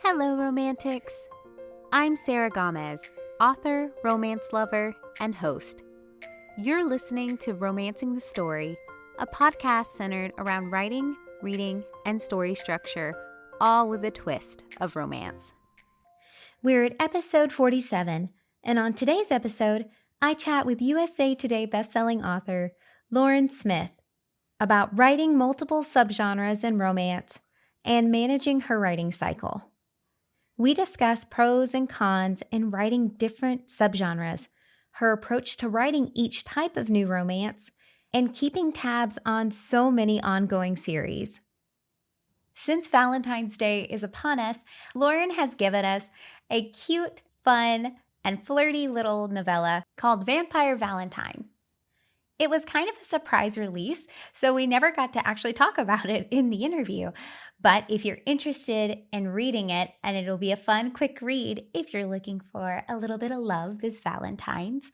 Hello, Romantics. I'm Sarah Gomez, author, romance lover, and host. You're listening to Romancing the Story, a podcast centered around writing, reading, and story structure, all with a twist of romance. We're at episode 47, and on today's episode, I chat with USA Today bestselling author Lauren Smith about writing multiple subgenres in romance and managing her writing cycle. We discuss pros and cons in writing different subgenres, her approach to writing each type of new romance, and keeping tabs on so many ongoing series. Since Valentine's Day is upon us, Lauren has given us a cute, fun, and flirty little novella called Vampire Valentine. It was kind of a surprise release, so we never got to actually talk about it in the interview. But if you're interested in reading it, and it'll be a fun, quick read if you're looking for a little bit of love this Valentine's,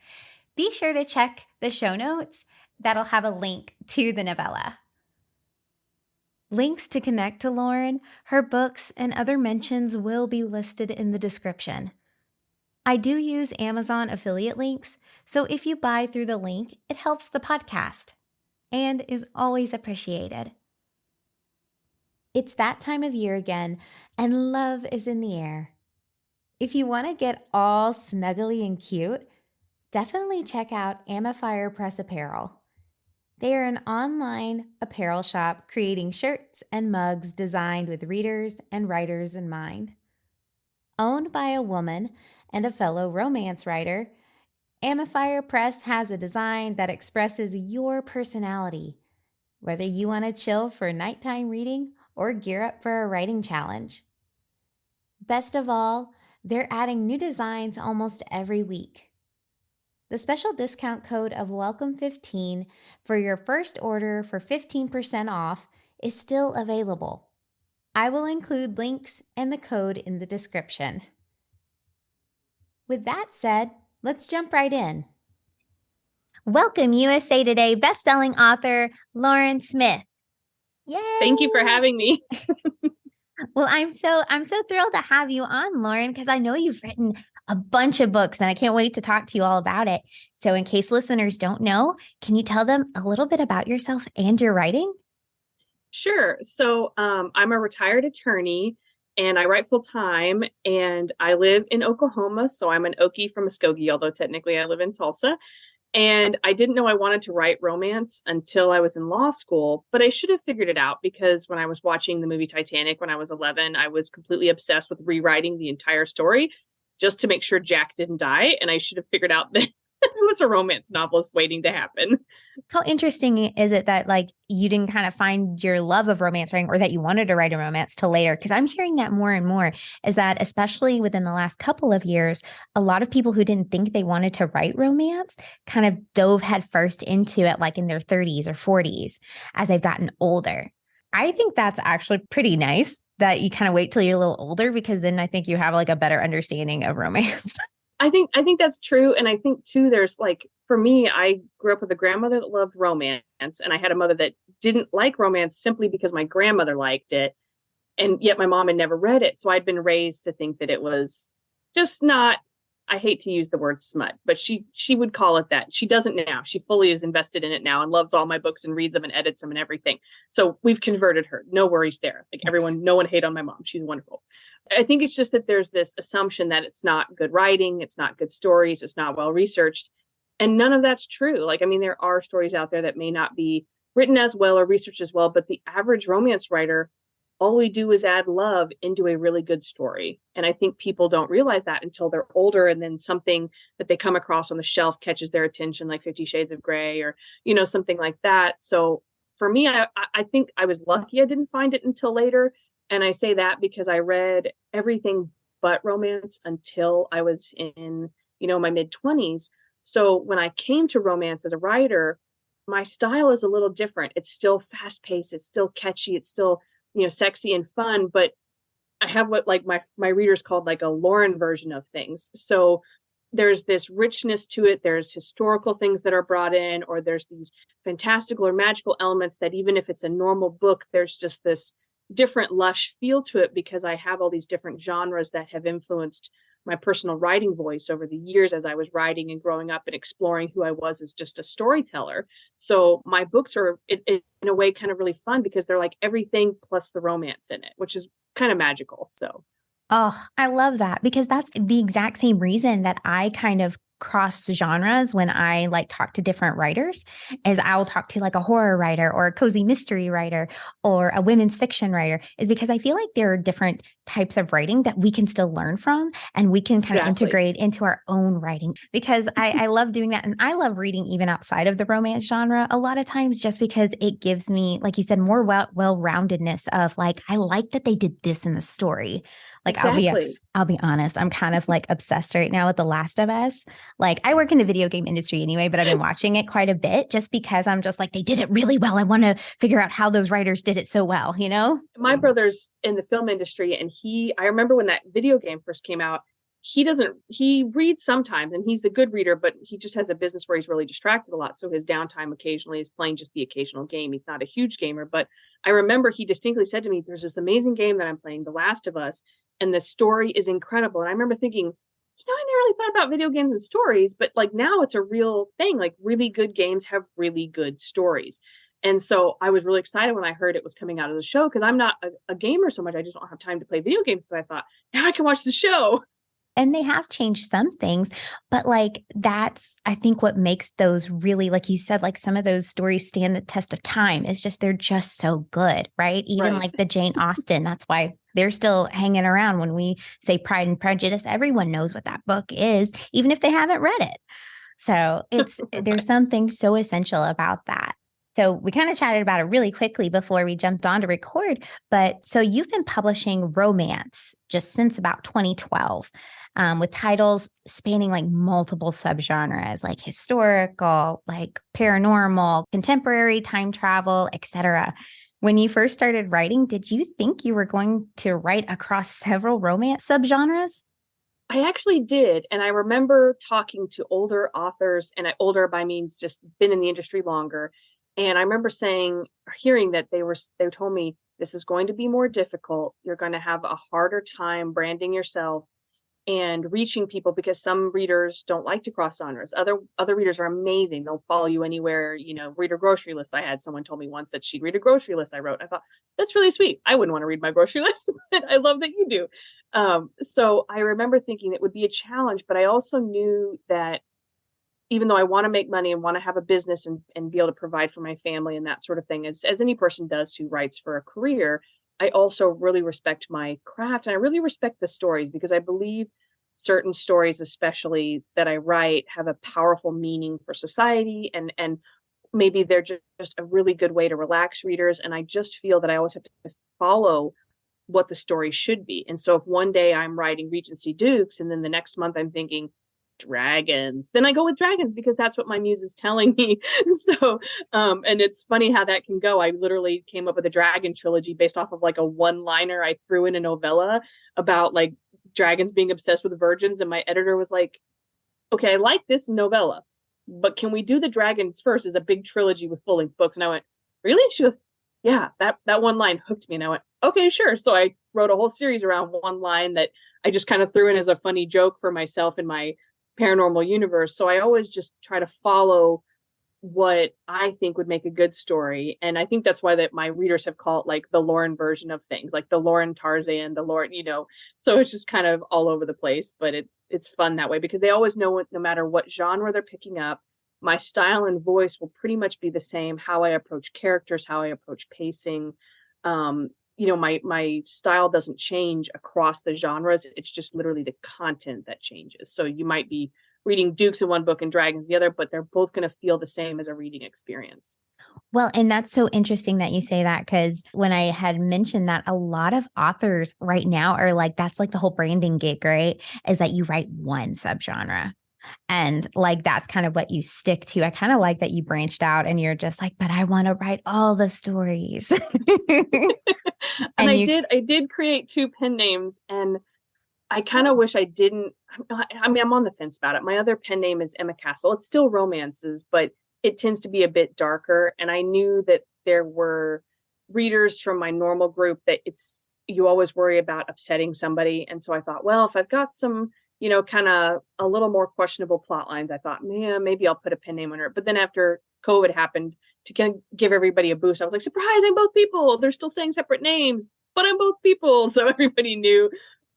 be sure to check the show notes. That'll have a link to the novella. Links to connect to Lauren, her books, and other mentions will be listed in the description. I do use Amazon affiliate links, so if you buy through the link, it helps the podcast and is always appreciated. It's that time of year again, and love is in the air. If you want to get all snuggly and cute, definitely check out Amafire Press Apparel. They are an online apparel shop creating shirts and mugs designed with readers and writers in mind. Owned by a woman and a fellow romance writer, Amafire Press has a design that expresses your personality, whether you want to chill for nighttime reading or gear up for a writing challenge. Best of all, they're adding new designs almost every week. The special discount code of WELCOME15 for your first order for 15% off is still available. I will include links and the code in the description. With that said, let's jump right in. Welcome, USA Today bestselling author Lauren Smith. Yay! Thank you for having me. Well, I'm so thrilled to have you on, Lauren, because I know you've written a bunch of books and I can't wait to talk to you all about it. So in case listeners don't know, can you tell them a little bit about yourself and your writing? Sure. So I'm a retired attorney and I write full time and I live in Oklahoma. So I'm an Okie from Muskogee, although technically I live in Tulsa. And I didn't know I wanted to write romance until I was in law school, but I should have figured it out because when I was watching the movie Titanic when I was 11, I was completely obsessed with rewriting the entire story just to make sure Jack didn't die. And I should have figured out that it was a romance novelist waiting to happen. How interesting is it that you didn't kind of find your love of romance writing or that you wanted to write a romance till later? Because I'm hearing that more and more is that especially within the last couple of years, a lot of people who didn't think they wanted to write romance kind of dove headfirst into it in their 30s or 40s as they've gotten older. I think that's actually pretty nice that you kind of wait till you're a little older because then I think you have a better understanding of romance. I think that's true. And I think too, there's for me, I grew up with a grandmother that loved romance and I had a mother that didn't like romance simply because my grandmother liked it. And yet my mom had never read it. So I'd been raised to think that it was just not, I hate to use the word smut, but she would call it that. She doesn't now. She fully is invested in it now and loves all my books and reads them and edits them and everything. So we've converted her. No worries there. Everyone, no one hate on my mom. She's wonderful. I think it's just that there's this assumption that it's not good writing. It's not good stories. It's not well researched. And none of that's true. There are stories out there that may not be written as well or researched as well, but the average romance writer, all we do is add love into a really good story. And I think people don't realize that until they're older and then something that they come across on the shelf catches their attention, like 50 Shades of Grey or, something like that. So for me, I think I was lucky I didn't find it until later. And I say that because I read everything but romance until I was in, my mid-20s. So when I came to romance as a writer, my style is a little different. It's still fast-paced. It's still catchy. It's still, sexy and fun. But I have what my readers called a Lauren version of things. So there's this richness to it. There's historical things that are brought in, or there's these fantastical or magical elements that even if it's a normal book, there's just this different lush feel to it because I have all these different genres that have influenced my personal writing voice over the years as I was writing and growing up and exploring who I was as just a storyteller. So my books are in a way kind of really fun because they're like everything plus the romance in it, which is kind of magical. So Oh, I love that because that's the exact same reason that I kind of cross genres when I like talk to different writers is I will talk to like a horror writer or a cozy mystery writer or a women's fiction writer is because I feel like there are different types of writing that we can still learn from and we can kind of integrate into our own writing because I love doing that. And I love reading even outside of the romance genre a lot of times just because it gives me, like you said, more well-roundedness of like, I like that they did this in the story. Like I'll be honest, I'm kind of like obsessed right now with The Last of Us. Like I work in the video game industry anyway, but I've been watching it quite a bit just because I'm just like, they did it really well. I want to figure out how those writers did it so well, you know? My brother's in the film industry and I remember when that video game first came out, he reads sometimes and he's a good reader, but he just has a business where he's really distracted a lot. So his downtime occasionally is playing just the occasional game. He's not a huge gamer, but I remember he distinctly said to me, there's this amazing game that I'm playing, The Last of Us, and the story is incredible. And I remember thinking, I never really thought about video games and stories, but like now it's a real thing. Like really good games have really good stories. And so I was really excited when I heard it was coming out of the show because I'm not a gamer so much. I just don't have time to play video games. But I thought, now I can watch the show. And they have changed some things, but like that's, I think what makes those really, like you said, like some of those stories stand the test of time. It's just, they're just so good, right? Even like the Jane Austen, that's why they're still hanging around when we say Pride and Prejudice. Everyone knows what that book is, even if they haven't read it. So there's something so essential about that. So we kind of chatted about it really quickly before we jumped on to record. But so you've been publishing romance just since about 2012 with titles spanning like multiple subgenres like historical, like paranormal, contemporary, time travel, etc. When you first started writing, did you think you were going to write across several romance subgenres? I actually did. And I remember talking to older authors, and older by means just been in the industry longer. And I remember hearing that they told me this is going to be more difficult. You're going to have a harder time branding yourself and reaching people because some readers don't like to cross genres. Other readers are amazing. They'll follow you anywhere, read a grocery list. I had someone told me once that she'd read a grocery list I wrote. I thought, that's really sweet. I wouldn't want to read my grocery list, but I love that you do. So I remember thinking it would be a challenge, but I also knew that even though I want to make money and want to have a business and be able to provide for my family and that sort of thing, as any person does who writes for a career, I also really respect my craft and I really respect the stories because I believe certain stories, especially that I write, have a powerful meaning for society and maybe they're just a really good way to relax readers. And I just feel that I always have to follow what the story should be. And so if one day I'm writing Regency Dukes and then the next month I'm thinking dragons, then I go with dragons because that's what my muse is telling me. So and it's funny how that can go. I literally came up with a dragon trilogy based off of like a one-liner I threw in a novella about like dragons being obsessed with virgins, and my editor was like, okay, I like this novella, but can we do the dragons first as a big trilogy with full-length books? And I went, really? She goes, yeah, that one line hooked me. And I went, okay, sure. So I wrote a whole series around one line that I just kind of threw in as a funny joke for myself in my paranormal universe. So I always just try to follow what I think would make a good story. And I think that's why that my readers have called it like the Lauren version of things, like the Lauren Tarzan, the Lauren, so it's just kind of all over the place, but it's fun that way because they always know no matter what genre they're picking up, my style and voice will pretty much be the same. How I approach characters, how I approach pacing, my style doesn't change across the genres. It's just literally the content that changes. So you might be reading Dukes in one book and Dragons in the other, but they're both going to feel the same as a reading experience. Well, and that's so interesting that you say that because when I had mentioned that a lot of authors right now are like, that's like the whole branding gig, right? Is that you write one subgenre. And like, that's kind of what you stick to. I kind of like that you branched out and you're just like, but I want to write all the stories. and I did create 2 pen names and I kind of wish I didn't. I mean, I'm on the fence about it. My other pen name is Emma Castle. It's still romances, but it tends to be a bit darker. And I knew that there were readers from my normal group that you always worry about upsetting somebody. And so I thought, well, if I've got some, kind of a little more questionable plot lines, I thought, man, maybe I'll put a pen name under it. But then after COVID happened, to kind of give everybody a boost, I was like, surprise, I'm both people. They're still saying separate names, but I'm both people. So everybody knew.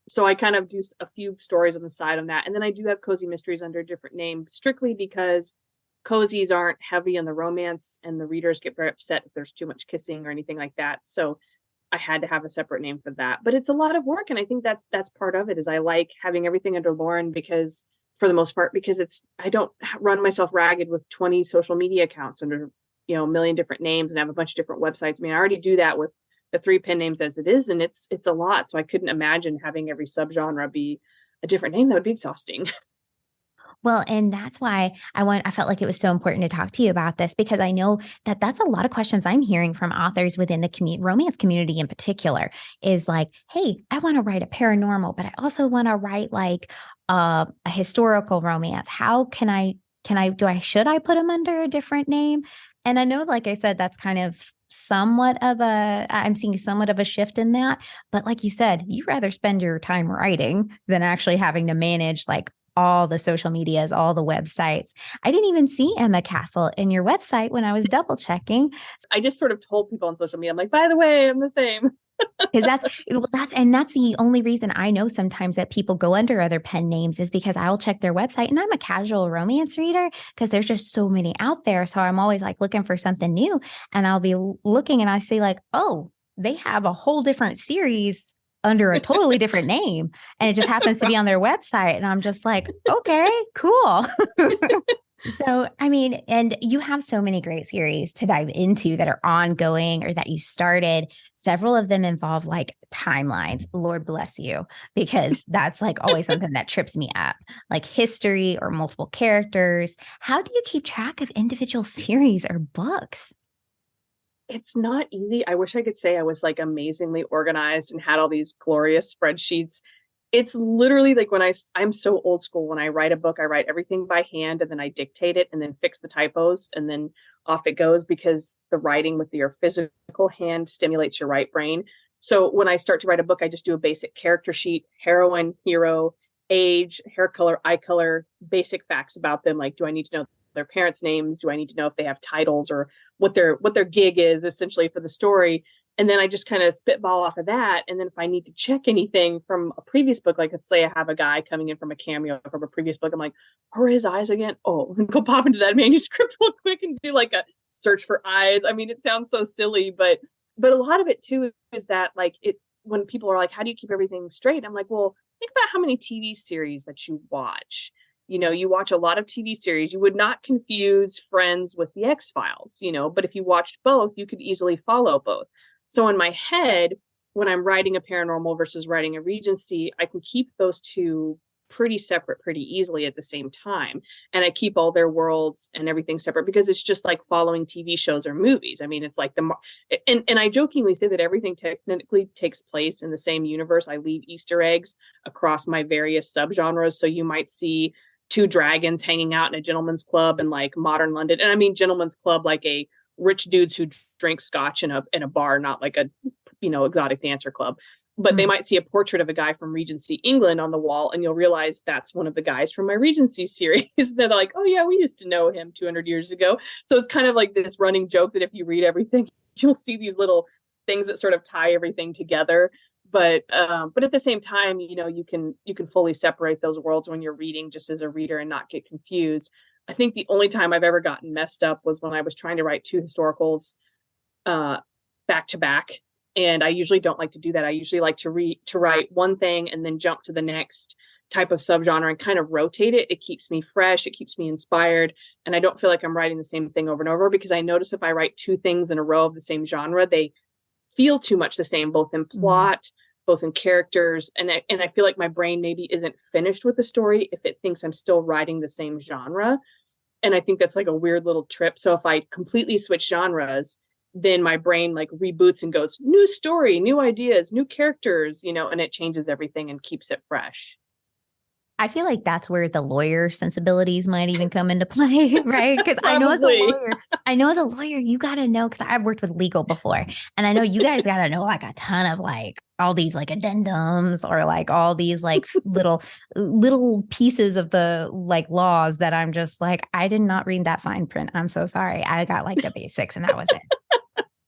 So I kind of do a few stories on the side on that. And then I do have cozy mysteries under a different name, strictly because cozies aren't heavy on the romance and the readers get very upset if there's too much kissing or anything like that. So I had to have a separate name for that. But it's a lot of work. And I think that's part of it, is I like having everything under Lauren, because for the most part, because I don't run myself ragged with 20 social media accounts under, a million different names and have a bunch of different websites. I mean, I already do that with the 3 pen names as it is, and it's a lot. So I couldn't imagine having every subgenre be a different name. That would be exhausting. Well, and that's why I felt like it was so important to talk to you about this, because I know that that's a lot of questions I'm hearing from authors within the romance community in particular, is like, hey, I want to write a paranormal, but I also want to write like a historical romance. How should I put them under a different name? And I know, like I said, that's kind of I'm seeing somewhat of a shift in that. But like you said, you'd rather spend your time writing than actually having to manage like all the social medias, all the websites. I didn't even see Emma Castle in your website when I was double checking. I just sort of told people on social media, I'm like, by the way, I'm the same. Because that's the only reason I know sometimes that people go under other pen names, is because I'll check their website, and I'm a casual romance reader because there's just so many out there. So I'm always like looking for something new, and I'll be looking and I see like, oh, they have a whole different series under a totally different name, and it just happens to be on their website. And I'm just like, okay, cool. So, I mean, and you have so many great series to dive into that are ongoing or that you started. Several of them involve like timelines. Lord bless you, because that's like always something that trips me up, like history or multiple characters. How do you keep track of individual series or books? It's not easy. I wish I could say I was like amazingly organized and had all these glorious spreadsheets. It's literally like when I'm so old school. When I write a book, I write everything by hand and then I dictate it and then fix the typos and then off it goes, because the writing with your physical hand stimulates your right brain. So when I start to write a book, I just do a basic character sheet: heroine, hero, age, hair color, eye color, basic facts about them. Like, do I need to know their parents' names? Do I need to know if they have titles or what their gig is essentially for the story? And then I just kind of spitball off of that. And then if I need to check anything from a previous book, like let's say I have a guy coming in from a cameo from a previous book, I'm like, who are his eyes again? Oh, go pop into that manuscript real quick and do like a search for eyes. I mean, it sounds so silly, but a lot of it too is that like when people are like, how do you keep everything straight? I'm like, well, think about how many TV series that you watch. You watch a lot of TV series. You would not confuse Friends with the X-Files, but if you watched both, you could easily follow both. So in my head, when I'm writing a paranormal versus writing a Regency, I can keep those two pretty separate pretty easily at the same time. And I keep all their worlds and everything separate, because it's just like following TV shows or movies. I mean, it's like and I jokingly say that everything technically takes place in the same universe. I leave Easter eggs across my various subgenres. So you might see 2 dragons hanging out in a gentleman's club in like modern London. And I mean gentleman's club like a rich dudes who drink scotch in a bar, not like a exotic dancer club. But they might see a portrait of a guy from Regency England on the wall, and you'll realize that's one of the guys from my Regency series. They're like, oh yeah, we used to know him 200 years ago. So it's kind of like this running joke that if you read everything, you'll see these little things that sort of tie everything together. But at the same time, you can fully separate those worlds when you're reading, just as a reader, and not get confused. I think the only time I've ever gotten messed up was when I was trying to write 2 historicals back to back. And I usually don't like to do that. I usually like to write one thing and then jump to the next type of subgenre and kind of rotate it. It keeps me fresh. It keeps me inspired. And I don't feel like I'm writing the same thing over and over, because I notice if I write 2 things in a row of the same genre, they feel too much the same, both in plot, both in characters. And I feel like my brain maybe isn't finished with the story if it thinks I'm still writing the same genre. And I think that's like a weird little trip. So if I completely switch genres, then my brain like reboots and goes, new story, new ideas, new characters, and it changes everything and keeps it fresh. I feel like that's where the lawyer sensibilities might even come into play, right? Because I know Probably. as a lawyer, you got to know, because I've worked with legal before. And I know you guys got to know like a ton of like all these like addendums or like all these like little pieces of the like laws that I'm just like, I did not read that fine print. I'm so sorry. I got like the basics and that was it.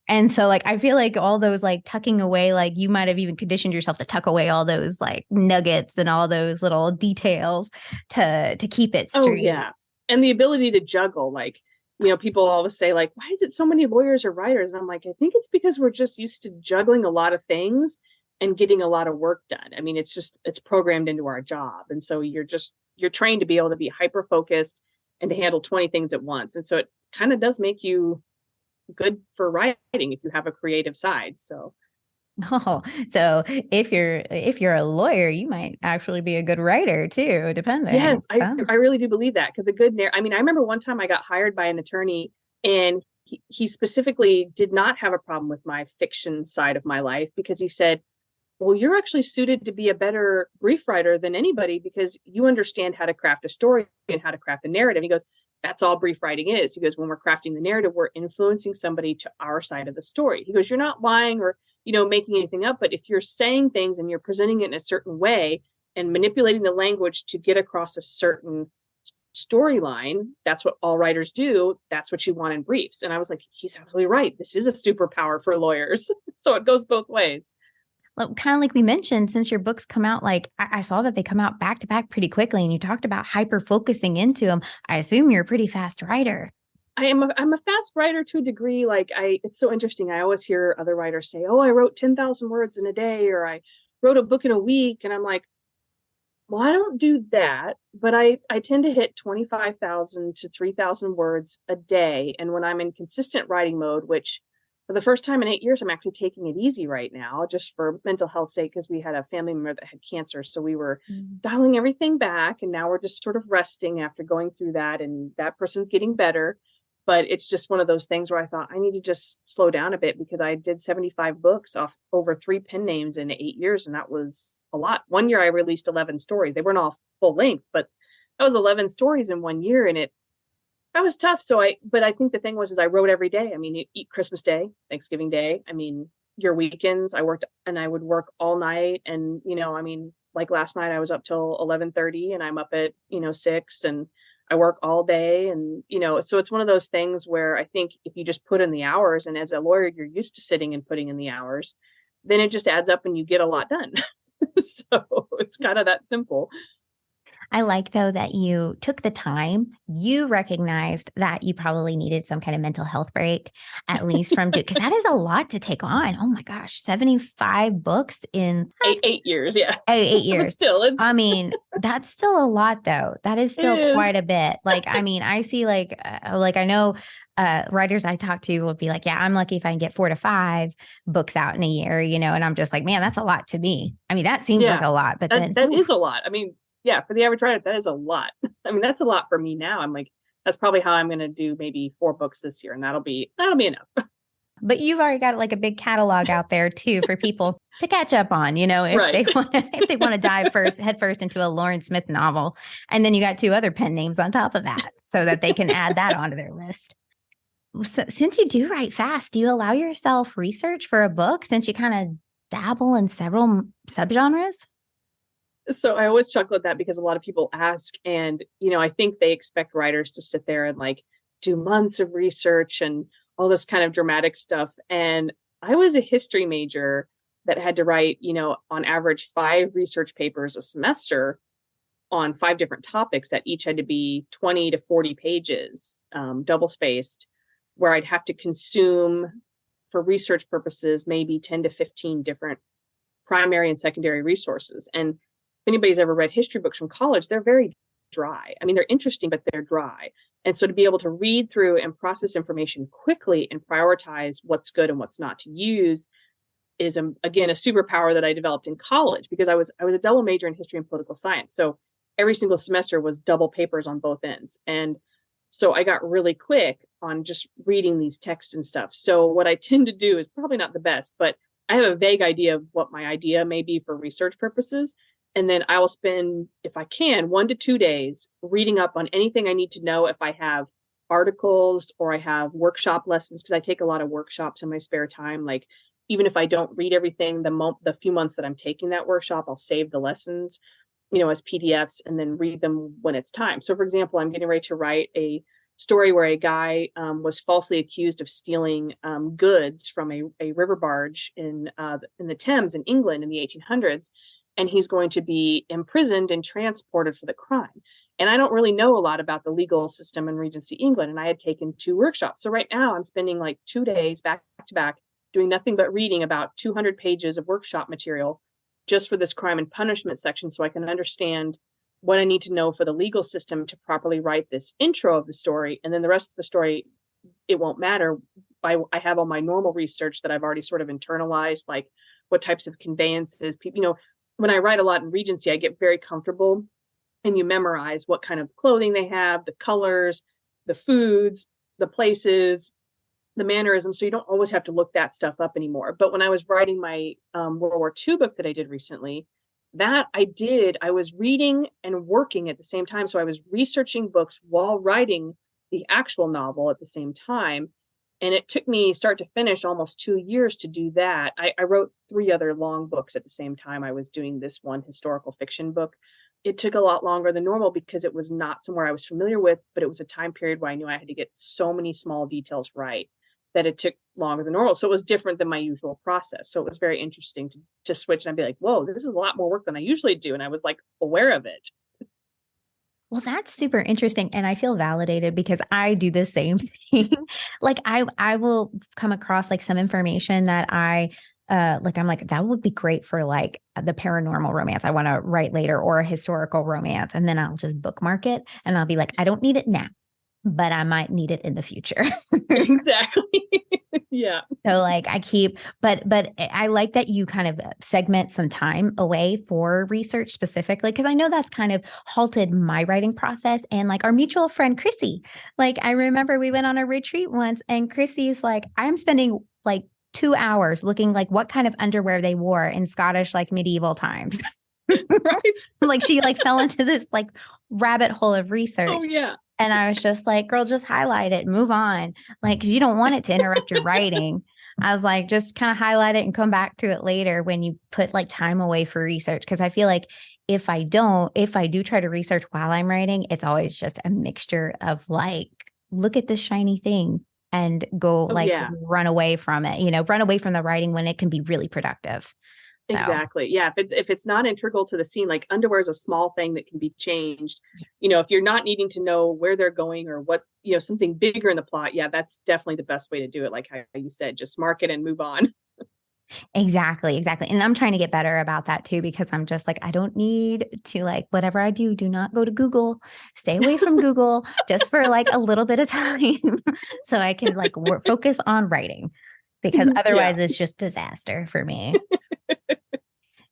And so like I feel like all those like tucking away, like you might have even conditioned yourself to tuck away all those like nuggets and all those little details to keep it Oh straight. yeah. And the ability to juggle, like, people always say, like, why is it so many lawyers or writers? And I'm like, I think it's because we're just used to juggling a lot of things and getting a lot of work done. I mean, it's programmed into our job. And so you're trained to be able to be hyper focused and to handle 20 things at once. And so it kind of does make you good for writing if you have a creative side. So Oh, so if you're a lawyer, you might actually be a good writer too, depending. yes, I really do believe that, because I mean, I remember one time I got hired by an attorney, and he specifically did not have a problem with my fiction side of my life, because he said, well, you're actually suited to be a better brief writer than anybody because you understand how to craft a story and how to craft a narrative. He goes, that's all brief writing is. He goes, when we're crafting the narrative, we're influencing somebody to our side of the story. He goes, you're not lying or, making anything up, but if you're saying things and you're presenting it in a certain way and manipulating the language to get across a certain storyline, that's what all writers do. That's what you want in briefs. And I was like, he's absolutely right. This is a superpower for lawyers. So it goes both ways. Kind of like we mentioned, since your books come out, like I saw that they come out back to back pretty quickly, and you talked about hyper focusing into them. I assume you're a pretty fast writer. I'm a fast writer to a degree. Like it's so interesting. I always hear other writers say, "Oh, I wrote 10,000 words in a day," or "I wrote a book in a week," and I'm like, "Well, I don't do that, but I tend to hit 25,000 to 3,000 words a day." And when I'm in consistent writing mode, which for the first time in 8 years, I'm actually taking it easy right now, just for mental health sake, because we had a family member that had cancer, so we were dialing everything back, and now we're just sort of resting after going through that, and that person's getting better. But it's just one of those things where I thought I need to just slow down a bit, because I did 75 books off over 3 pen names in 8 years. And that was a lot. One year I released 11 stories. They weren't all full length, but that was 11 stories in 1 year. And that was tough. But I think the thing was, is I wrote every day. I mean, you eat Christmas Day, Thanksgiving Day. I mean, your weekends, I worked, and I would work all night. And, I mean, like last night I was up till 11:30, and I'm up at, 6, and I work all day. And, so it's one of those things where I think if you just put in the hours, and as a lawyer, you're used to sitting and putting in the hours, then it just adds up and you get a lot done. So it's kind of that simple. I like, though, that you took the time. You recognized that you probably needed some kind of mental health break, at least from, because that is a lot to take on. Oh my gosh, 75 books in 8 years. Yeah. 8 years. But still, I mean, that's still a lot, though. That is still quite a bit. Like, I mean, I see I know writers I talk to will be like, yeah, I'm lucky if I can get 4 to 5 books out in a year, and I'm just like, man, that's a lot to me. I mean, that seems like a lot, but that is a lot. I mean, yeah, for the average writer, that is a lot. I mean, that's a lot for me now. I'm like, that's probably how I'm going to do maybe 4 books this year, and that'll be enough. But you've already got like a big catalog out there too for people to catch up on, if Right. they want to dive head first into a Lauren Smith novel, and then you got 2 other pen names on top of that, so that they can add that onto their list. So, since you do write fast, do you allow yourself research for a book, since you kind of dabble in several subgenres? So I always chuckle at that, because a lot of people ask, and I think they expect writers to sit there and like do months of research and all this kind of dramatic stuff. And I was a history major that had to write, on average 5 research papers a semester on 5 different topics that each had to be 20 to 40 pages, double spaced, where I'd have to consume, for research purposes, maybe 10 to 15 different primary and secondary resources. And if anybody's ever read history books from college, they're very dry. I mean, they're interesting, but they're dry. And so to be able to read through and process information quickly and prioritize what's good and what's not to use is, again, a superpower that I developed in college, because I was a double major in history and political science. So every single semester was double papers on both ends. And so I got really quick on just reading these texts and stuff. So what I tend to do is probably not the best, but I have a vague idea of what my idea may be for research purposes. And then I will spend, if I can, 1 to 2 days reading up on anything I need to know. If I have articles or I have workshop lessons, because I take a lot of workshops in my spare time. Like, even if I don't read everything, the few months that I'm taking that workshop, I'll save the lessons, as PDFs and then read them when it's time. So, for example, I'm getting ready to write a story where a guy was falsely accused of stealing goods from a river barge in the Thames in England in the 1800s, and he's going to be imprisoned and transported for the crime. And I don't really know a lot about the legal system in Regency England, and I had taken 2 workshops. So right now I'm spending like 2 days back to back doing nothing but reading about 200 pages of workshop material just for this crime and punishment section, so I can understand what I need to know for the legal system to properly write this intro of the story. And then the rest of the story, it won't matter. I have all my normal research that I've already sort of internalized, like what types of conveyances people, when I write a lot in Regency, I get very comfortable, and you memorize what kind of clothing they have, the colors, the foods, the places, the mannerisms. So you don't always have to look that stuff up anymore. But when I was writing my World War II book that I did recently, I was reading and working at the same time. So I was researching books while writing the actual novel at the same time. And it took me start to finish almost 2 years to do that. I wrote 3 other long books at the same time I was doing this one historical fiction book. It took a lot longer than normal because it was not somewhere I was familiar with, but it was a time period where I knew I had to get so many small details right that it took longer than normal. So it was different than my usual process. So it was very interesting to switch and I'd be like, whoa, this is a lot more work than I usually do. And I was like aware of it. Well, that's super interesting. And I feel validated because I do the same thing. Like I will come across like some information that I'm like, that would be great for like the paranormal romance I want to write later, or a historical romance. And then I'll just bookmark it and I'll be like, I don't need it now, but I might need it in the future. Exactly. Yeah. So like but I like that you kind of segment some time away for research specifically, because I know that's kind of halted my writing process. And like our mutual friend, Chrissy, like I remember we went on a retreat once and Chrissy's like, I'm spending like 2 hours looking like what kind of underwear they wore in Scottish, like medieval times. Right. Like she like fell into this like rabbit hole of research. Oh, yeah. And I was just like, girl, just highlight it, move on. Like, cause you don't want it to interrupt your writing. I was like, just kind of highlight it and come back to it later when you put like time away for research. Cause I feel like if I do try to research while I'm writing, it's always just a mixture of like, look at this shiny thing and go run away from it, run away from the writing when it can be really productive. So. Exactly. Yeah. If it's not integral to the scene, like underwear is a small thing that can be changed. Yes. If you're not needing to know where they're going or what, something bigger in the plot. Yeah, that's definitely the best way to do it. Like how you said, just mark it and move on. Exactly. And I'm trying to get better about that too, because I'm just like, I don't need to like, whatever I do not go to Google, stay away from Google just for like a little bit of time so I can like focus on writing, because otherwise it's just disaster for me.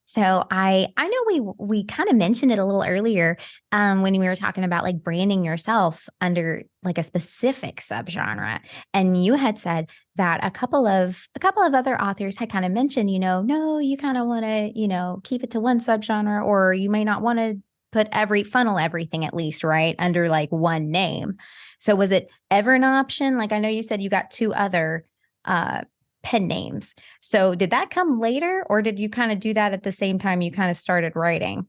So I know we kind of mentioned it a little earlier when we were talking about like branding yourself under like a specific subgenre, and you had said that a couple of other authors had kind of mentioned, no, you kind of want to, keep it to one subgenre, or you may not want to funnel everything at least, right, under like one name. So was it ever an option? Like I know you said you got 2 other pen names. So did that come later, or did you kind of do that at the same time you kind of started writing?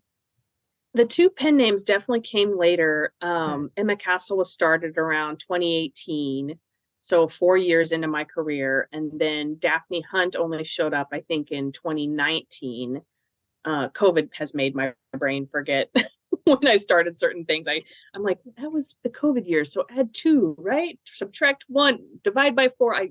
The 2 pen names definitely came later. Emma Castle was started around 2018. So 4 years into my career. And then Daphne Hunt only showed up, I think, in 2019. COVID has made my brain forget when I started certain things. I'm like, that was the COVID year. So add 2, right? Subtract 1, divide by 4.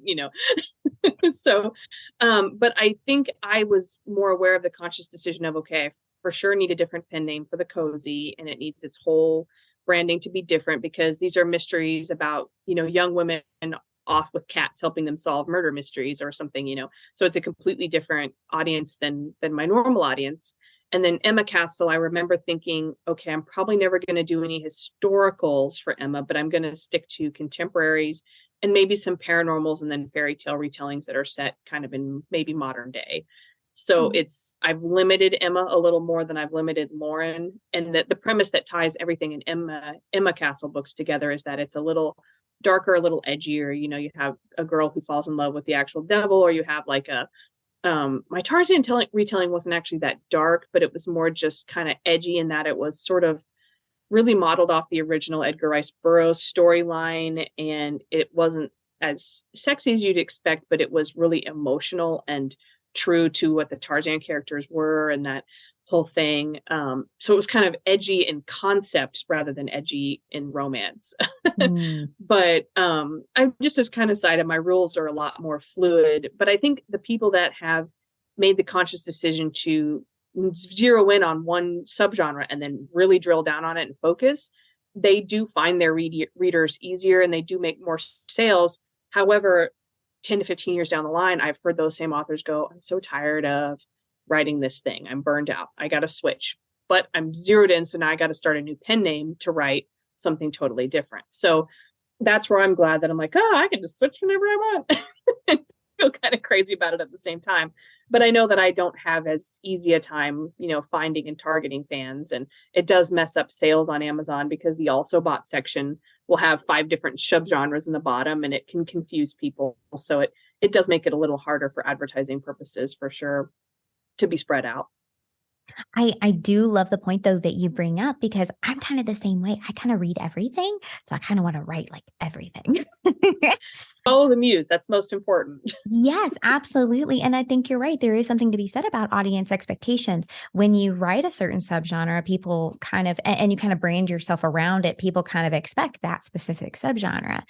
So, but I think I was more aware of the conscious decision of, okay, for sure need a different pen name for the cozy, and it needs its whole branding to be different, because these are mysteries about, young women off with cats helping them solve murder mysteries or something, so it's a completely different audience than my normal audience. And then Emma Castle, I remember thinking, okay, I'm probably never going to do any historicals for Emma, but I'm going to stick to contemporaries and maybe some paranormals, and then fairy tale retellings that are set kind of in maybe modern day. So I've limited Emma a little more than I've limited Lauren. And the premise that ties everything in Emma Castle books together is that it's a little darker, a little edgier. You know, you have a girl who falls in love with the actual devil, or you have like my Tarzan retelling wasn't actually that dark, but it was more just kind of edgy in that it was sort of really modeled off the original Edgar Rice Burroughs storyline, and it wasn't as sexy as you'd expect, but it was really emotional and true to what the Tarzan characters were and that whole thing. So it was kind of edgy in concept rather than edgy in romance. But I just as kind of decided my rules are a lot more fluid. But I think the people that have made the conscious decision to zero in on one subgenre and then really drill down on it and focus, they do find their readers easier and they do make more sales. However, 10 to 15 years down the line, I've heard those same authors go, I'm so tired of writing this thing. I'm burned out. I got to switch. But I'm zeroed in. So now I got to start a new pen name to write something totally different. So that's where I'm glad that I'm like, oh, I can just switch whenever I want. And feel kind of crazy about it at the same time. But I know that I don't have as easy a time, you know, finding and targeting fans. And it does mess up sales on Amazon because the also bought section will have 5 different subgenres in the bottom, and it can confuse people. So it does make it a little harder for advertising purposes for sure to be spread out. I do love the point though that you bring up, because I'm kind of the same way. I kind of read everything. So I kind of want to write like everything. Follow the muse. That's most important. Yes, absolutely. And I think you're right. There is something to be said about audience expectations. When you write a certain subgenre, people kind of, and you kind of brand yourself around it, people kind of expect that specific subgenre.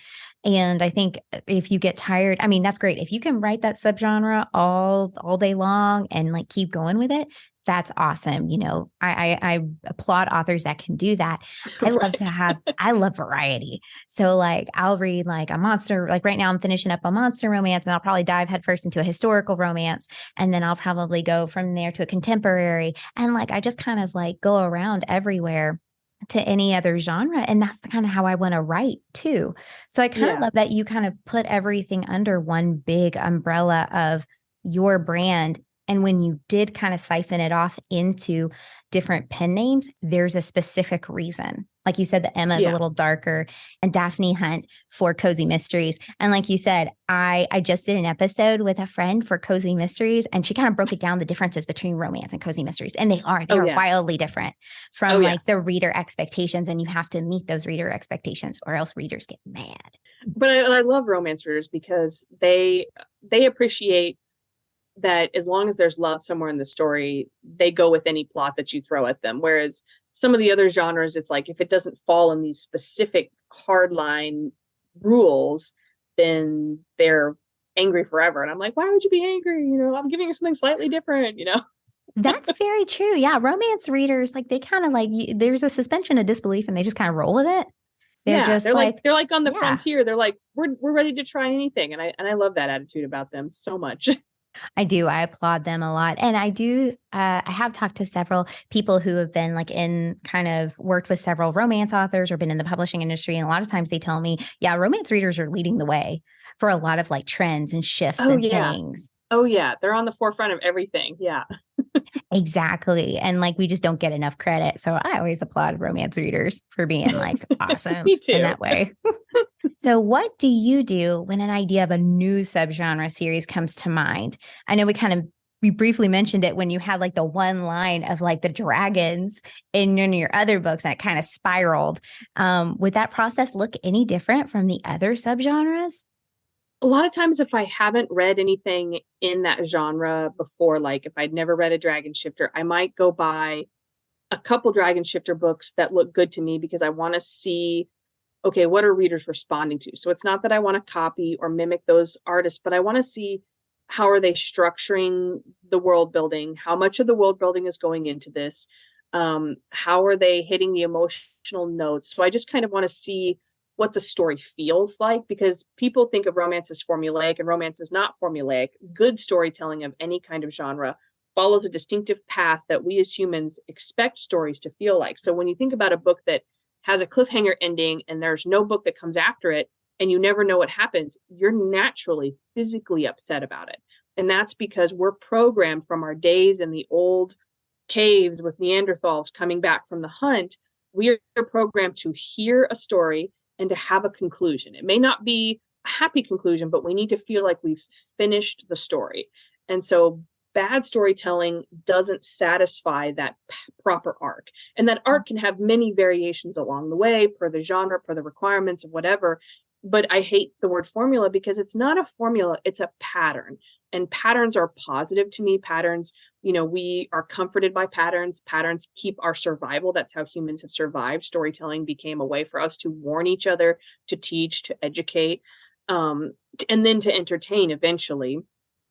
And I think if you get tired, I mean, that's great. If you can write that subgenre all day long and like keep going with it, that's awesome. You know, I applaud authors that can do that. I love to have, I love variety. So like, I'll read like a monster, like right now I'm finishing up a monster romance, and I'll probably dive headfirst into a historical romance. And then I'll probably go from there to a contemporary. And like, I just kind of like go around everywhere to any other genre. And that's kind of how I want to write too. So I kind of love that you kind of put everything under one big umbrella of your brand. And when you did kind of siphon it off into different pen names, there's a specific reason. Like you said, the Emma is a little darker, and Daphne Hunt for cozy mysteries. And like you said, I just did an episode with a friend for cozy mysteries, and she kind of broke it down, the differences between romance and cozy mysteries. And they are wildly different from like the reader expectations. And you have to meet those reader expectations or else readers get mad. But I love romance readers because they appreciate that as long as there's love somewhere in the story, they go with any plot that you throw at them. Whereas some of the other genres, it's like, if it doesn't fall in these specific hardline rules, then they're angry forever. And I'm like, why would you be angry? You know, I'm giving you something slightly different, you know? That's very true. Yeah. Romance readers, like they kind of like, there's a suspension of disbelief and they just kind of roll with it. They're just they're like on the frontier. They're like, we're ready to try anything. And I love that attitude about them so much. I do. I applaud them a lot. And I do. I have talked to several people who have been like in kind of worked with several romance authors or been in the publishing industry. And a lot of times they tell me, romance readers are leading the way for a lot of like trends and shifts things. Oh, yeah. They're on the forefront of everything. Yeah. Exactly. And like, we just don't get enough credit. So I always applaud romance readers for being like awesome Me too. in that way. So what do you do when an idea of a new subgenre series comes to mind? I know we briefly mentioned it when you had like the one line of like the dragons in your other books that kind of spiraled. Would that process look any different from the other subgenres? A lot of times if I haven't read anything in that genre before, like if I'd never read a Dragon Shifter, I might go buy a couple Dragon Shifter books that look good to me because I want to see, okay, what are readers responding to? So it's not that I want to copy or mimic those artists, but I want to see how are they structuring the world building? How much of the world building is going into this? How are they hitting the emotional notes? So I just kind of want to see what the story feels like, because people think of romance as formulaic, and romance is not formulaic. Good storytelling of any kind of genre follows a distinctive path that we as humans expect stories to feel like. So when you think about a book that has a cliffhanger ending and there's no book that comes after it, and you never know what happens, you're naturally physically upset about it. And that's because we're programmed from our days in the old caves with Neanderthals coming back from the hunt. We are programmed to hear a story and to have a conclusion. It may not be a happy conclusion, but we need to feel like we've finished the story. And so bad storytelling doesn't satisfy that proper arc. And that arc can have many variations along the way per the genre, per the requirements of whatever. But I hate the word formula because it's not a formula, it's a pattern. And patterns are positive to me. Patterns, we are comforted by patterns. Patterns keep our survival. That's how humans have survived. Storytelling became a way for us to warn each other, to teach, to educate, and then to entertain eventually.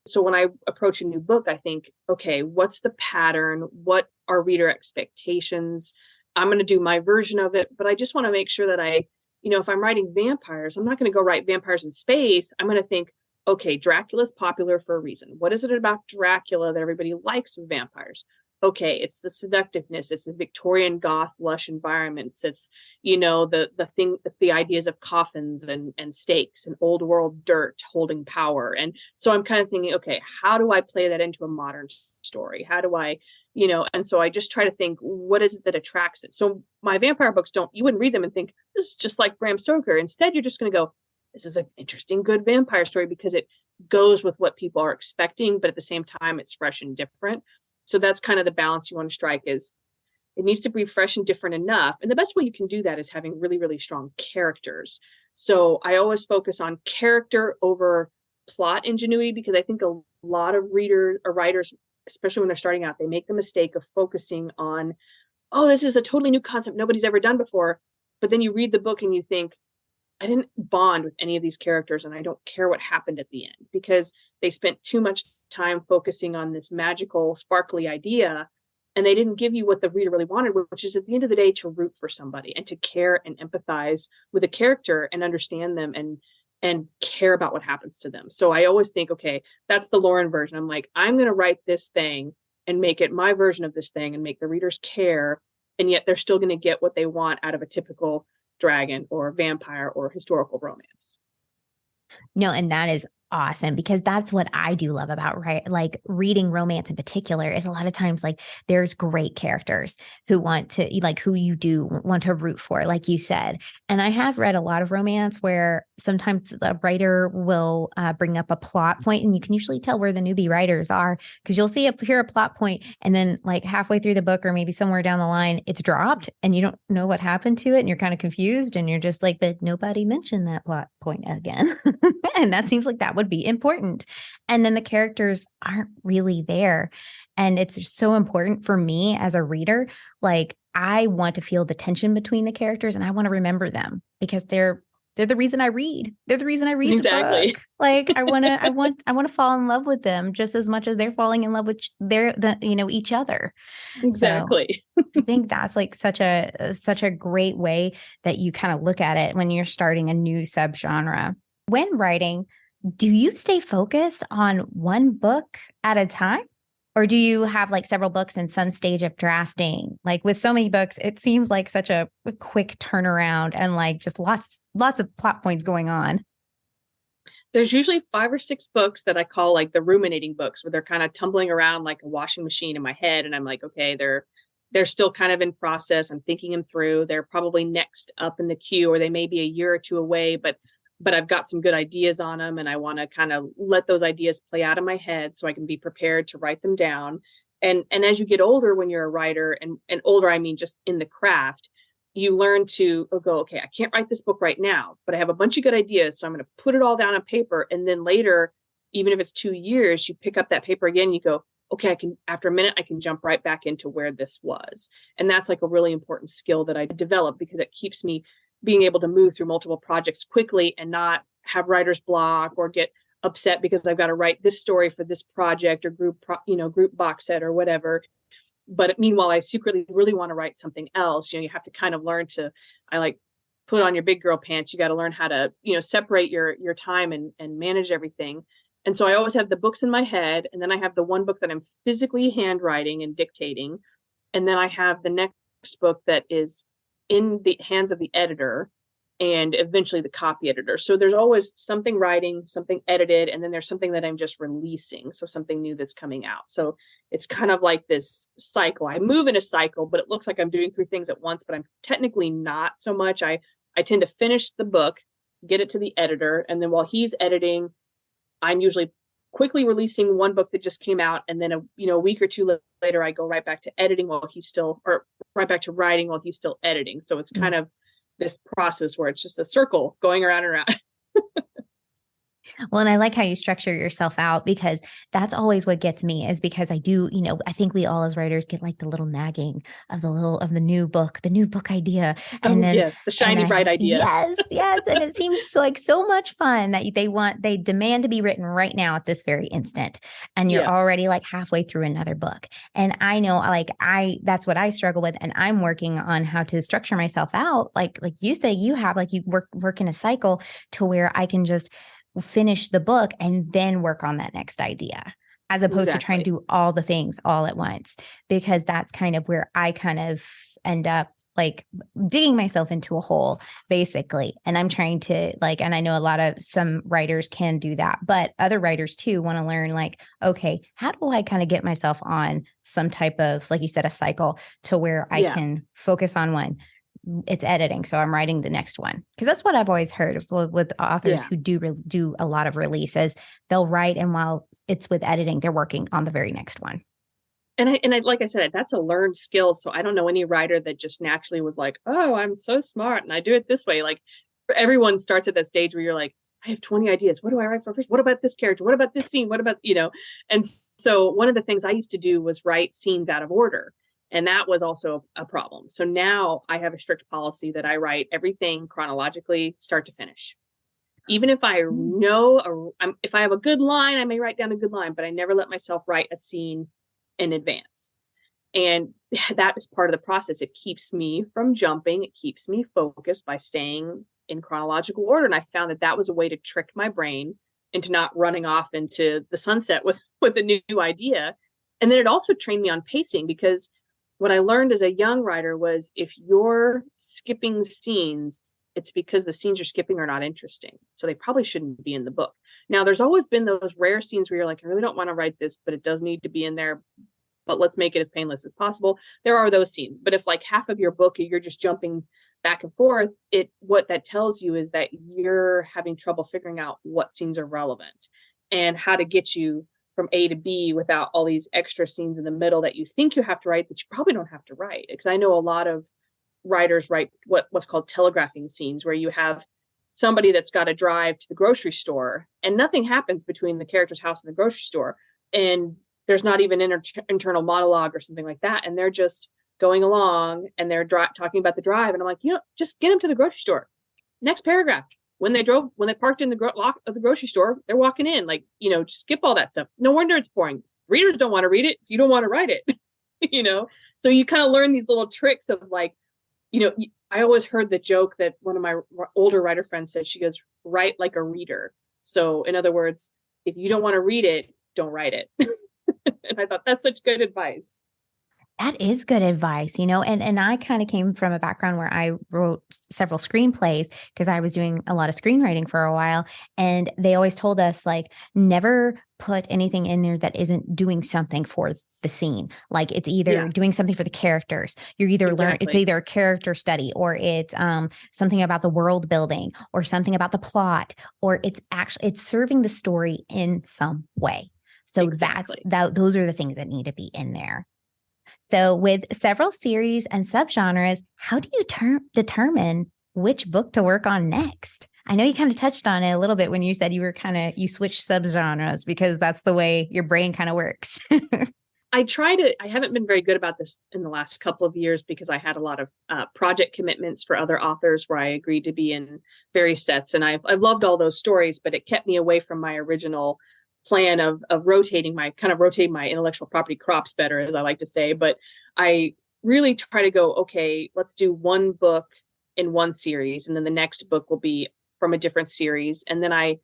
So when I approach a new book, I think, okay, what's the pattern? What are reader expectations? I'm going to do my version of it, but I just want to make sure that if I'm writing vampires, I'm not going to go write vampires in space. I'm going to think, okay, Dracula's popular for a reason. What is it about Dracula that everybody likes with vampires? Okay, it's the seductiveness, it's the Victorian goth lush environments, it's the ideas of coffins and stakes and old world dirt holding power. And so I'm kind of thinking, okay, how do I play that into a modern story? How do I, and so I just try to think, what is it that attracts it? So my vampire books you wouldn't read them and think this is just like Bram Stoker. Instead, you're just going to go, this is an interesting, good vampire story because it goes with what people are expecting, but at the same time, it's fresh and different. So that's kind of the balance you want to strike. Is it needs to be fresh and different enough. And the best way you can do that is having really, really strong characters. So I always focus on character over plot ingenuity, because I think a lot of readers or writers, especially when they're starting out, they make the mistake of focusing on, oh, this is a totally new concept nobody's ever done before. But then you read the book and you think, I didn't bond with any of these characters, and I don't care what happened at the end, because they spent too much time focusing on this magical, sparkly idea, and they didn't give you what the reader really wanted, which is at the end of the day to root for somebody and to care and empathize with a character and understand them and care about what happens to them. So I always think, okay, that's the Lauren version. I'm like, I'm going to write this thing and make it my version of this thing and make the readers care, and yet they're still going to get what they want out of a typical dragon or vampire or historical romance. No, and that is awesome, because that's what I do love about like reading romance in particular is a lot of times like there's great characters who want to like who you do want to root for, like you said. And I have read a lot of romance where sometimes the writer will bring up a plot point, and you can usually tell where the newbie writers are, because you'll hear a plot point and then like halfway through the book or maybe somewhere down the line it's dropped and you don't know what happened to it, and you're kind of confused and you're just like, but nobody mentioned that plot point again. And that seems like that would be important. And then the characters aren't really there. And it's so important for me as a reader. Like, I want to feel the tension between the characters, and I want to remember them because they're the reason I read. They're the reason I read Exactly. the book. Like, I want to fall in love with them just as much as they're falling in love with each other. Exactly. So I think that's like such a great way that you kind of look at it when you're starting a new subgenre. When writing, do you stay focused on one book at a time? Or do you have like several books in some stage of drafting? Like with so many books, it seems like such a quick turnaround and like just lots of plot points going on. There's usually 5 or 6 books that I call like the ruminating books, where they're kind of tumbling around like a washing machine in my head. And I'm like, okay, they're still kind of in process. I'm thinking them through. They're probably next up in the queue, or they may be a year or two away, but I've got some good ideas on them, and I want to kind of let those ideas play out in my head so I can be prepared to write them down. And as you get older, when you're a writer, and older, I mean just in the craft, you learn to go, okay, I can't write this book right now, but I have a bunch of good ideas, so I'm going to put it all down on paper. And then later, even if it's 2 years, you pick up that paper again, you go, okay, after a minute, I can jump right back into where this was. And that's like a really important skill that I developed, because it keeps me being able to move through multiple projects quickly and not have writer's block or get upset because I've got to write this story for this project or group box set or whatever. But meanwhile, I secretly really want to write something else. You have to kind of learn to, I like put on your big girl pants. You got to learn how to, separate your time and manage everything. And so I always have the books in my head, and then I have the one book that I'm physically handwriting and dictating. And then I have the next book that is in the hands of the editor. and eventually the copy editor. So there's always something writing, something edited, and then there's something that I'm just releasing. So something new that's coming out. So it's kind of like this cycle. I move in a cycle, but it looks like I'm doing 3 things at once, but I'm technically not so much. I tend to finish the book, get it to the editor, and then while he's editing, I'm usually quickly releasing one book that just came out, and then a week or two later, I go right back to editing while he's still, or right back to writing while he's still editing. So it's kind of this process where it's just a circle going around and around. Well, and I like how you structure yourself out, because that's always what gets me, is because I do, I think we all as writers get like the little nagging of the new book idea. And then yes, the shiny bright idea. Yes, yes. And it seems like so much fun that they demand to be written right now at this very instant. And you're already like halfway through another book. And I know that's what I struggle with. And I'm working on how to structure myself out. Like you say, you have you work in a cycle to where I can just finish the book and then work on that next idea, as opposed to trying to do all the things all at once, because that's kind of where I kind of end up like digging myself into a hole, basically. And I'm trying to and I know some writers can do that, but other writers too want to learn okay, how do I kind of get myself on some type of, like you said, a cycle to where I can focus on one. It's editing, so I'm writing the next one, because that's what I've always heard with authors who do a lot of releases. They'll write, and while it's with editing, they're working on the very next one. And I like I said, that's a learned skill. So I don't know any writer that just naturally was like, oh, I'm so smart and I do it this way. Like, everyone starts at that stage where you're like, I have 20 ideas. What do I write for first? What about this character? What about this scene? What about, And so one of the things I used to do was write scenes out of order. And that was also a problem. So now I have a strict policy that I write everything chronologically, start to finish. Even if I know, if I have a good line, I may write down a good line, but I never let myself write a scene in advance. And that is part of the process. It keeps me from jumping. It keeps me focused by staying in chronological order. And I found that was a way to trick my brain into not running off into the sunset with a new idea. And then it also trained me on pacing, because what I learned as a young writer was, if you're skipping scenes, it's because the scenes you're skipping are not interesting. So they probably shouldn't be in the book. Now, there's always been those rare scenes where you're like, I really don't want to write this, but it does need to be in there, but let's make it as painless as possible. There are those scenes. But if half of your book, you're just jumping back and forth, what that tells you is that you're having trouble figuring out what scenes are relevant and how to get you from A to B without all these extra scenes in the middle that you think you have to write, that you probably don't have to write. Because I know a lot of writers write what's called telegraphing scenes, where you have somebody that's got to drive to the grocery store and nothing happens between the character's house and the grocery store. And there's not even internal monologue or something like that. And they're just going along and they're talking about the drive. And I'm like, just get them to the grocery store. Next paragraph. When they parked in the lock of the grocery store, they're walking in, just skip all that stuff. No wonder it's boring. Readers don't want to read it. You don't want to write it, So you kind of learn these little tricks of I always heard the joke that one of my older writer friends said. She goes, write like a reader. So in other words, if you don't want to read it, don't write it. And I thought that's such good advice. That is good advice, and I kind of came from a background where I wrote several screenplays, because I was doing a lot of screenwriting for a while. And they always told us, never put anything in there that isn't doing something for the scene. It's either doing something for the characters. You're either it's either a character study, or it's something about the world building, or something about the plot, or it's serving the story in some way. So those are the things that need to be in there. So with several series and subgenres, how do you determine which book to work on next? I know you kind of touched on it a little bit when you said you switched subgenres, because that's the way your brain kind of works. I haven't been very good about this in the last couple of years, because I had a lot of project commitments for other authors where I agreed to be in various sets. And I've loved all those stories, but it kept me away from my original plan of rotating my intellectual property crops better, as I like to say. But I really try to go, okay, let's do one book in one series, and then the next book will be from a different series. And then I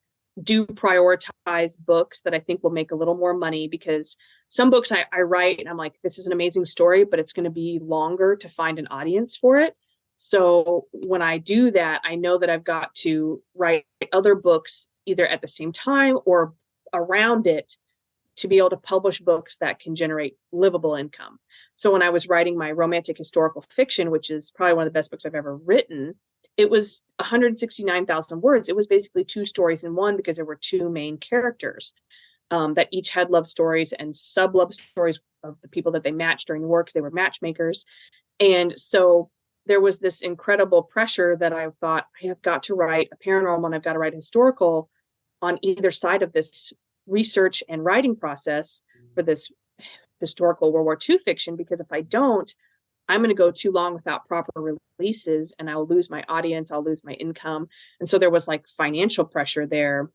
do prioritize books that I think will make a little more money, because some books I write and I'm like, this is an amazing story, but it's going to be longer to find an audience for it. So when I do that, I know that I've got to write other books either at the same time or around it to be able to publish books that can generate livable income. So when I was writing my romantic historical fiction, which is probably one of the best books I've ever written, it was 169,000 words. It was basically two stories in one because there were two main characters that each had love stories and sub love stories of the people that they matched during the war because they were matchmakers. And so there was this incredible pressure that I thought, I have got to write a paranormal and I've got to write historical on either side of this research and writing process for this historical World War II fiction, because if I don't, I'm going to go too long without proper releases and I'll lose my audience, I'll lose my income. And so there was like financial pressure there.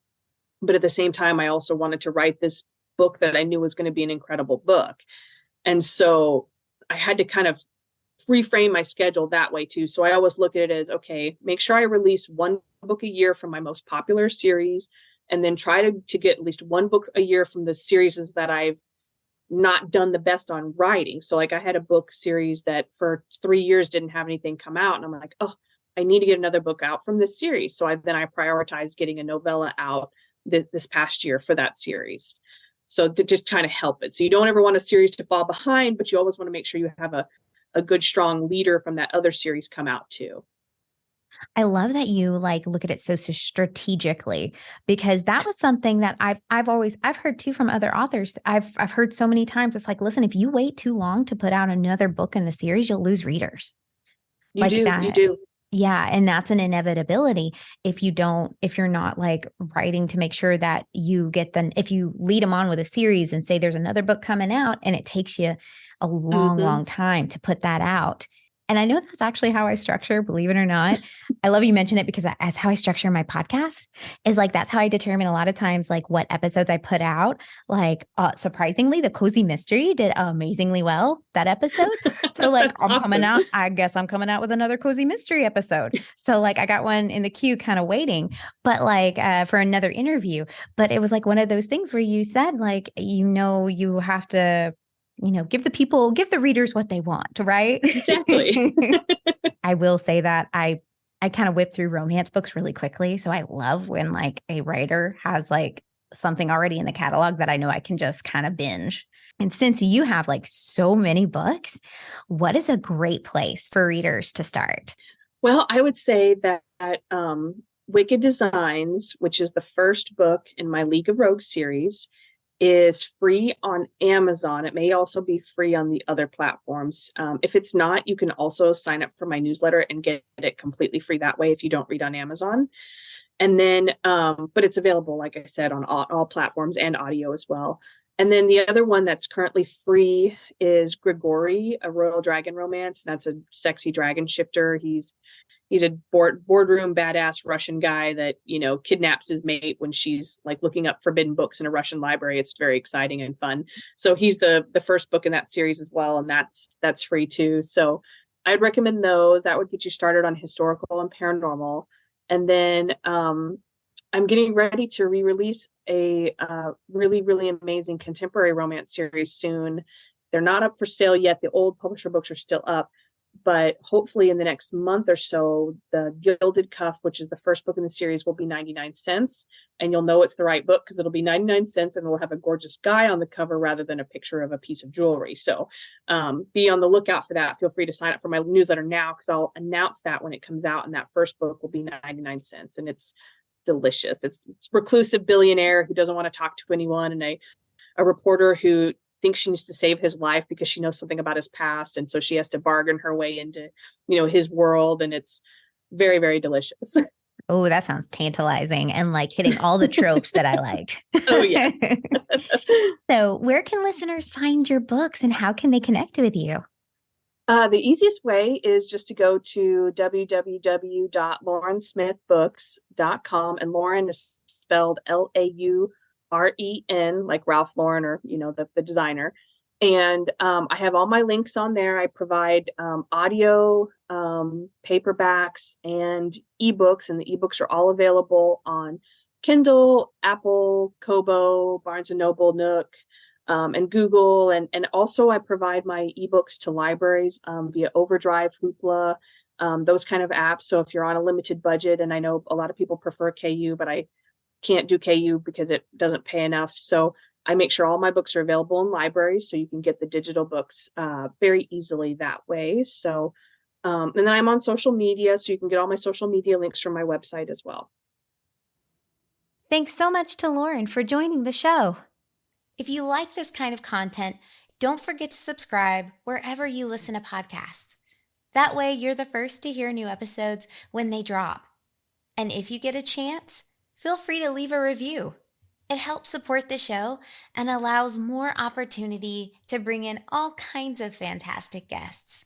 But at the same time, I also wanted to write this book that I knew was going to be an incredible book. And so I had to kind of reframe my schedule that way too. So I always look at it as, okay, make sure I release one book a year from my most popular series, and then try to get at least one book a year from the series that I've not done the best on writing. So like I had a book series that for 3 years didn't have anything come out. And I'm like, oh, I need to get another book out from this series. So I prioritized getting a novella out this past year for that series. So to just kind of help it. So you don't ever want a series to fall behind, but you always want to make sure you have a good, strong leader from that other series come out too. I love that you like look at it so strategically, because that was something that I've heard too from other authors. I've heard so many times. It's like, listen, if you wait too long to put out another book in the series, you'll lose readers. You do. Yeah. And that's an inevitability if you're not like writing to make sure that you get if you lead them on with a series and say there's another book coming out and it takes you a long, long time to put that out. And I know that's actually how I structure, believe it or not. I love you mention it because that's how I structure my podcast, is like, that's how I determine a lot of times, like what episodes I put out. Like, surprisingly, the Cozy Mystery did amazingly well that episode. So like I guess I'm coming out with another Cozy Mystery episode. So like I got one in the queue kind of waiting, but like for another interview. But it was like one of those things where you said like, you have to, give the readers what they want, right? Exactly. I will say that I kind of whip through romance books really quickly. So I love when like a writer has like something already in the catalog that I know I can just kind of binge. And since you have like so many books, what is a great place for readers to start? Well, I would say that Wicked Designs, which is the first book in my League of Rogues series, is free on Amazon. It may also be free on the other platforms. If it's not, you can also sign up for my newsletter and get it completely free that way if you don't read on Amazon. And then, but it's available, like I said, on all platforms and audio as well. And then the other one that's currently free is Grigori, a Royal Dragon romance. That's a sexy dragon shifter. He's a boardroom badass Russian guy that, kidnaps his mate when she's like looking up forbidden books in a Russian library. It's very exciting and fun. So he's the first book in that series as well. And that's free too. So I'd recommend those. That would get you started on historical and paranormal. And then I'm getting ready to re-release a really, really amazing contemporary romance series soon. They're not up for sale yet. The old publisher books are still up. But hopefully in the next month or so, the Gilded Cuff, which is the first book in the series, will be 99 cents. And you'll know it's the right book because it'll be 99 cents and it'll have a gorgeous guy on the cover rather than a picture of a piece of jewelry. So be on the lookout for that. Feel free to sign up for my newsletter now because I'll announce that when it comes out. And that first book will be 99 cents. And it's delicious. It's reclusive billionaire who doesn't want to talk to anyone, and a reporter who thinks she needs to save his life because she knows something about his past. And so she has to bargain her way into, his world. And it's very, very delicious. Oh, that sounds tantalizing and like hitting all the tropes that I like. Oh, yeah. So where can listeners find your books and how can they connect with you? The easiest way is just to go to www.laurensmithbooks.com. And Lauren is spelled Lauren, like Ralph Lauren, or, the designer. And I have all my links on there. I provide audio, paperbacks, and ebooks. And the ebooks are all available on Kindle, Apple, Kobo, Barnes & Noble, Nook, and Google. And also I provide my ebooks to libraries via Overdrive, Hoopla, those kind of apps. So if you're on a limited budget, and I know a lot of people prefer KU, but I can't do KU because it doesn't pay enough. So I make sure all my books are available in libraries, so you can get the digital books very easily that way. So, and then I'm on social media, so you can get all my social media links from my website as well. Thanks so much to Lauren for joining the show. If you like this kind of content, don't forget to subscribe wherever you listen to podcasts. That way, you're the first to hear new episodes when they drop. And if you get a chance, feel free to leave a review. It helps support the show and allows more opportunity to bring in all kinds of fantastic guests.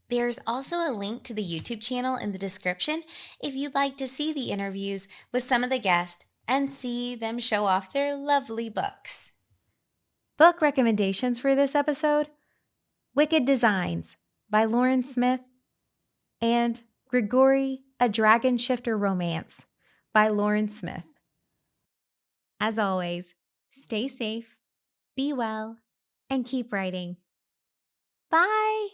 There's also a link to the YouTube channel in the description if you'd like to see the interviews with some of the guests and see them show off their lovely books. Book recommendations for this episode: Wicked Designs by Lauren Smith and Grigori, A Dragon Shifter Romance by Lauren Smith. As always, stay safe, be well, and keep writing. Bye!